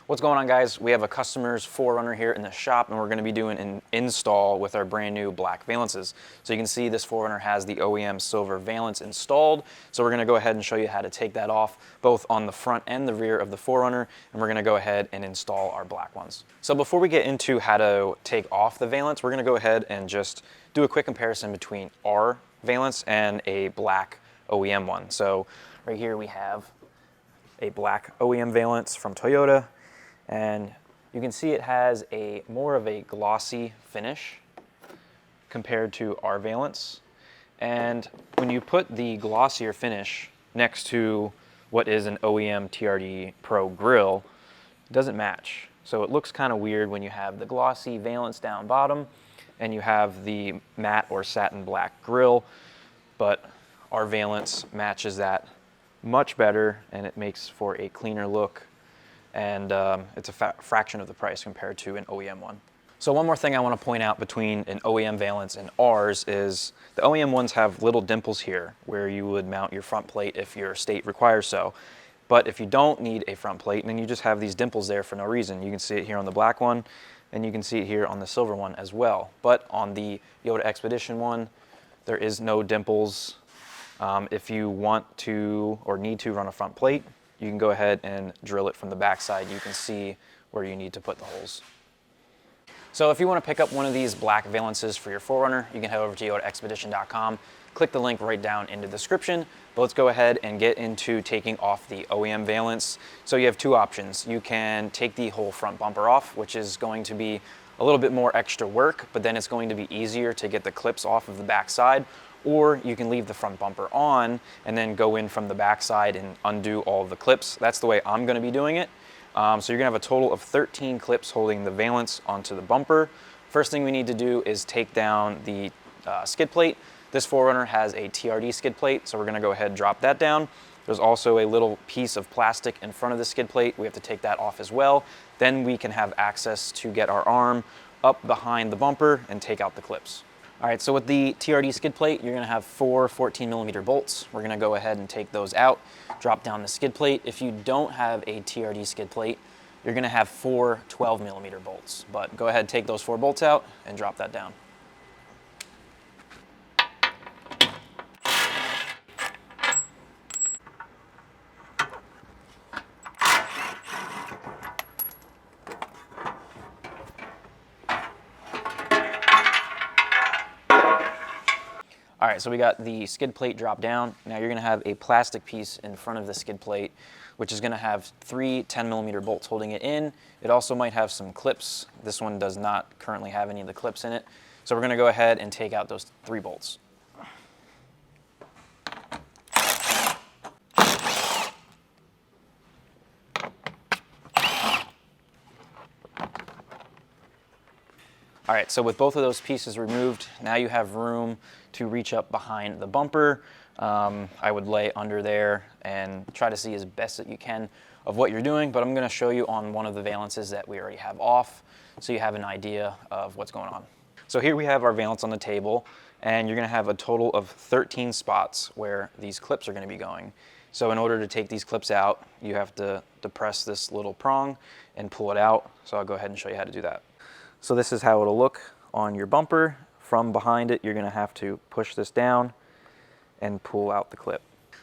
What's going on, guys? We have a customer's 4Runner here in the shop, and we're going to be doing an install with our brand new black valances. So you can see this 4Runner has the OEM silver valance installed. So we're going to go ahead and show you how to take that off, both on the front and the rear of the 4Runner, and we're going to go ahead and install our black ones. So before we get into how to take off the valance, we're going to go ahead and just do a quick comparison between our valance and a black OEM one. So right here we have a black OEM valance from Toyota. And you can see it has more of a glossy finish compared to our valance. And when you put the glossier finish next to what is an OEM TRD Pro grill, it doesn't match. So it looks kind of weird when you have the glossy valance down bottom and you have the matte or satin black grill, but our valance matches that much better and it makes for a cleaner look. And it's a fraction of the price compared to an OEM one. So one more thing I want to point out between an OEM valance and ours is the OEM ones have little dimples here where you would mount your front plate if your state requires so. But if you don't need a front plate, then you just have these dimples there for no reason. You can see it here on the black one, and you can see it here on the silver one as well. But on the Yota Expedition one, there is no dimples. If you want to or need to run a front plate, you can go ahead and drill it from the backside. You can see where you need to put the holes. So if you want to pick up one of these black valances for your 4Runner, you can head over to yotaexpedition.com, click the link right down in the description. But let's go ahead and get into taking off the OEM valance. So you have two options. You can take the whole front bumper off, which is going to be a little bit more extra work, but then it's going to be easier to get the clips off of the backside. Or you can leave the front bumper on and then go in from the backside and undo all of the clips. That's the way I'm going to be doing it. So you're going to have a total of 13 clips holding the valance onto the bumper. First thing we need to do is take down the skid plate. This 4Runner has a TRD skid plate, so we're going to go ahead and drop that down. There's also a little piece of plastic in front of the skid plate. We have to take that off as well. Then we can have access to get our arm up behind the bumper and take out the clips. All right, so with the TRD skid plate, you're gonna have 4 14mm bolts. We're gonna go ahead and take those out, drop down the skid plate. If you don't have a TRD skid plate, you're gonna have 4 12mm bolts. But go ahead, take those 4 bolts out and drop that down. All right, so we got the skid plate dropped down. Now you're gonna have a plastic piece in front of the skid plate, which is gonna have 3 10mm bolts holding it in. It also might have some clips. This one does not currently have any of the clips in it. So we're gonna go ahead and take out those 3 bolts. All right, so with both of those pieces removed, now you have room to reach up behind the bumper. I would lay under there and try to see as best that you can of what you're doing, but I'm gonna show you on one of the valances that we already have off so you have an idea of what's going on. So here we have our valance on the table, and you're gonna have a total of 13 spots where these clips are gonna be going. So in order to take these clips out, you have to depress this little prong and pull it out. So I'll go ahead and show you how to do that. So this is how it'll look on your bumper. From behind it, you're gonna have to push this down and pull out the clip.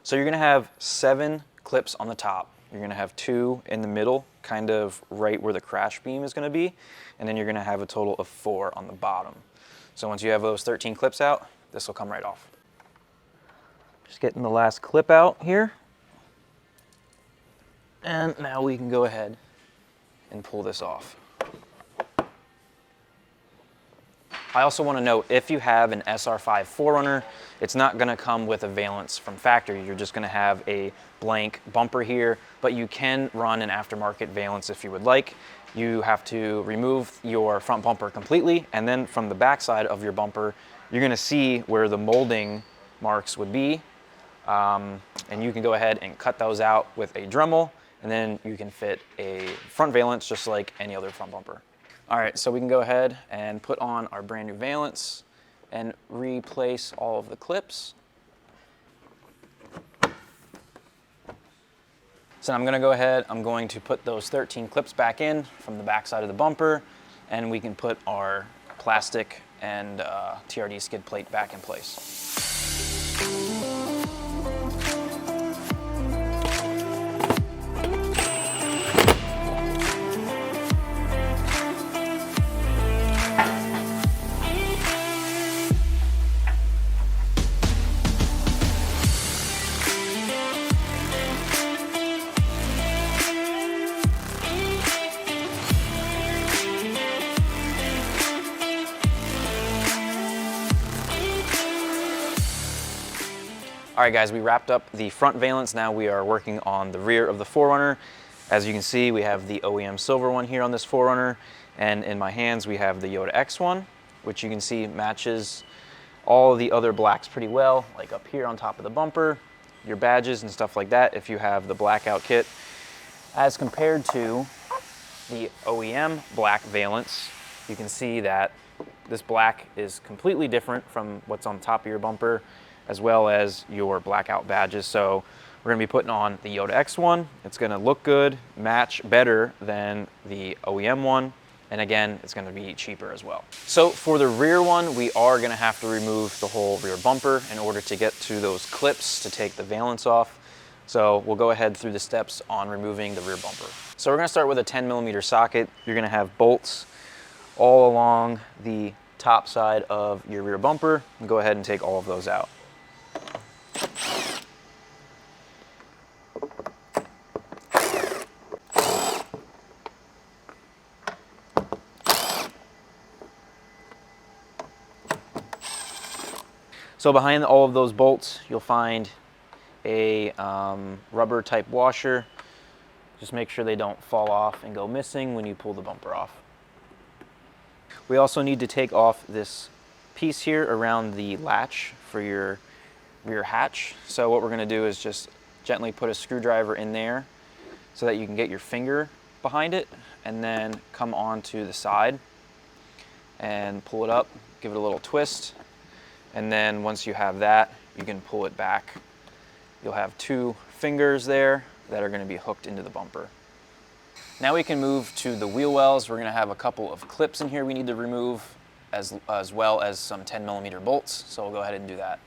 So you're gonna have 7 clips on the top. You're gonna have 2 in the middle, kind of right where the crash beam is gonna be, and then you're gonna have a total of 4 on the bottom. So once you have those 13 clips out, this will come right off. Just getting the last clip out here. And now we can go ahead and pull this off. I also want to note, if you have an SR5 4Runner, it's not going to come with a valance from factory. You're just going to have a blank bumper here, but you can run an aftermarket valance if you would like. You have to remove your front bumper completely, and then from the backside of your bumper, you're going to see where the molding marks would be, and you can go ahead and cut those out with a Dremel, and then you can fit a front valance just like any other front bumper. All right, so we can go ahead and put on our brand new valance and replace all of the clips. So I'm gonna go ahead, I'm going to put those 13 clips back in from the back side of the bumper, and we can put our plastic and TRD skid plate back in place. All right guys, we wrapped up the front valance. Now we are working on the rear of the 4Runner. As you can see, we have the OEM silver one here on this 4Runner, and in my hands we have the Yota X one, which you can see matches all of the other blacks pretty well, like up here on top of the bumper, your badges and stuff like that if you have the blackout kit. As compared to the OEM black valance, you can see that this black is completely different from what's on top of your bumper, as well as your blackout badges. So we're gonna be putting on the Yota X one. It's gonna look good, match better than the OEM one. And again, it's gonna be cheaper as well. So for the rear one, we are gonna have to remove the whole rear bumper in order to get to those clips to take the valance off. So we'll go ahead through the steps on removing the rear bumper. So we're gonna start with a 10mm socket. You're gonna have bolts all along the top side of your rear bumper, and go ahead and take all of those out. So behind all of those bolts, you'll find a rubber type washer. Just make sure they don't fall off and go missing when you pull the bumper off. We also need to take off this piece here around the latch for your rear hatch. So what we're gonna do is just gently put a screwdriver in there so that you can get your finger behind it, and then come onto the side and pull it up, give it a little twist. And then once you have that, you can pull it back. You'll have two fingers there that are gonna be hooked into the bumper. Now we can move to the wheel wells. We're gonna have a couple of clips in here we need to remove, as well as some 10mm bolts. So we'll go ahead and do that.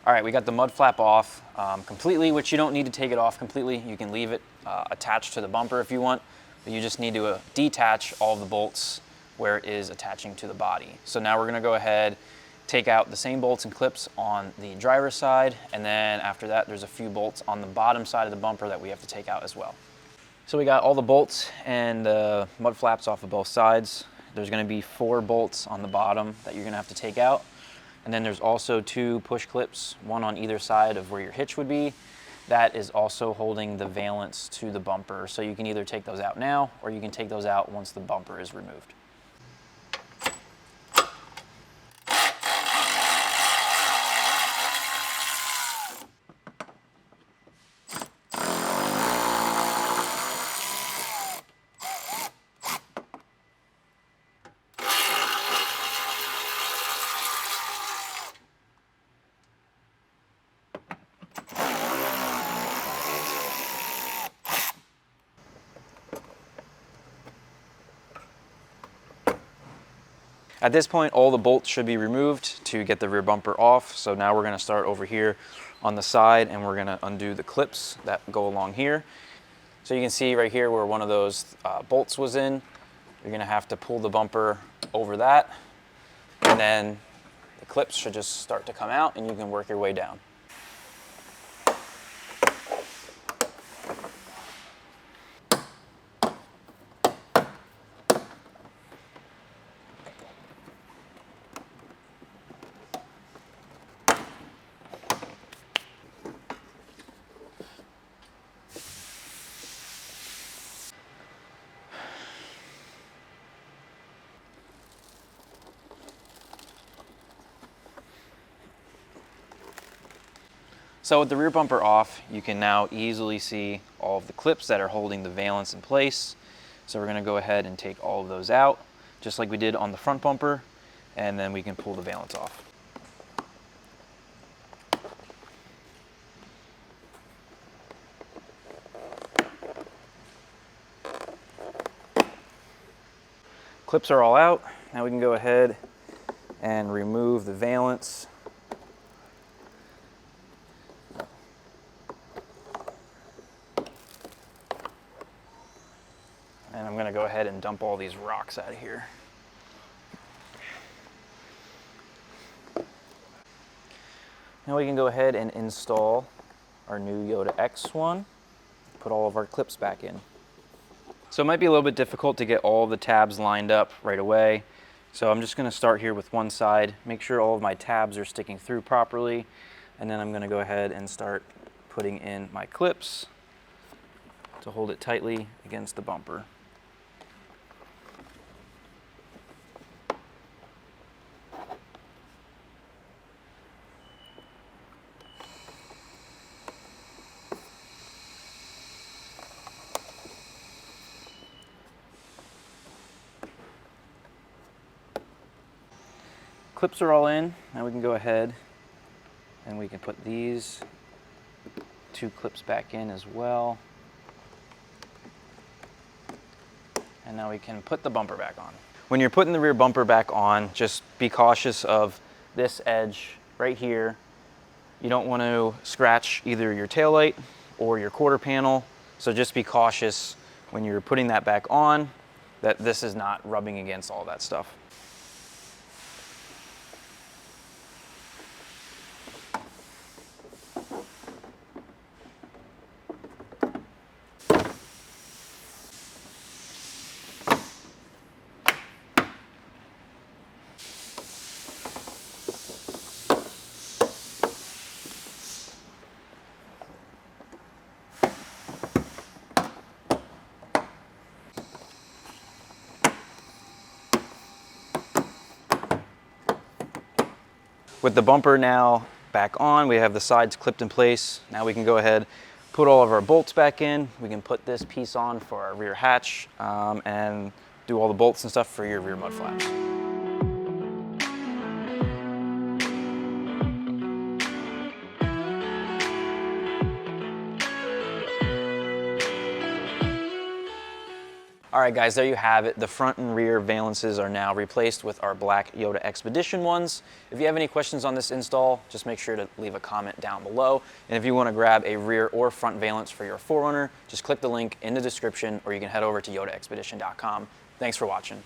All right, we got the mud flap off completely, which you don't need to take it off completely. You can leave it attached to the bumper if you want, but you just need to detach all of the bolts where it is attaching to the body. So now we're gonna go ahead, take out the same bolts and clips on the driver's side, and then after that, there's a few bolts on the bottom side of the bumper that we have to take out as well. So we got all the bolts and the mud flaps off of both sides. There's gonna be 4 bolts on the bottom that you're gonna have to take out. And then there's also 2 push clips, one on either side of where your hitch would be. That is also holding the valance to the bumper. So you can either take those out now, or you can take those out once the bumper is removed. At this point, all the bolts should be removed to get the rear bumper off. So now we're gonna start over here on the side, and we're gonna undo the clips that go along here. So you can see right here where one of those bolts was in, you're gonna have to pull the bumper over that, and then the clips should just start to come out, and you can work your way down. So with the rear bumper off, you can now easily see all of the clips that are holding the valance in place. So we're going to go ahead and take all of those out, just like we did on the front bumper, and then we can pull the valance off. Clips are all out. Now we can go ahead and remove the valance. And I'm going to go ahead and dump all these rocks out of here. Now we can go ahead and install our new Yota X one, put all of our clips back in. So it might be a little bit difficult to get all the tabs lined up right away. So I'm just going to start here with one side, make sure all of my tabs are sticking through properly, and then I'm going to go ahead and start putting in my clips to hold it tightly against the bumper. Clips are all in. Now we can go ahead and we can put these two clips back in as well. And now we can put the bumper back on. When you're putting the rear bumper back on, just be cautious of this edge right here. You don't want to scratch either your taillight or your quarter panel. So just be cautious when you're putting that back on that this is not rubbing against all that stuff. With the bumper now back on, we have the sides clipped in place. Now we can go ahead, put all of our bolts back in. We can put this piece on for our rear hatch and do all the bolts and stuff for your rear mud flaps. All right guys, there you have it. The front and rear valances are now replaced with our black Yota Expedition ones. If you have any questions on this install, just make sure to leave a comment down below. And if you want to grab a rear or front valance for your 4Runner, just click the link in the description or you can head over to yotaexpedition.com. Thanks for watching.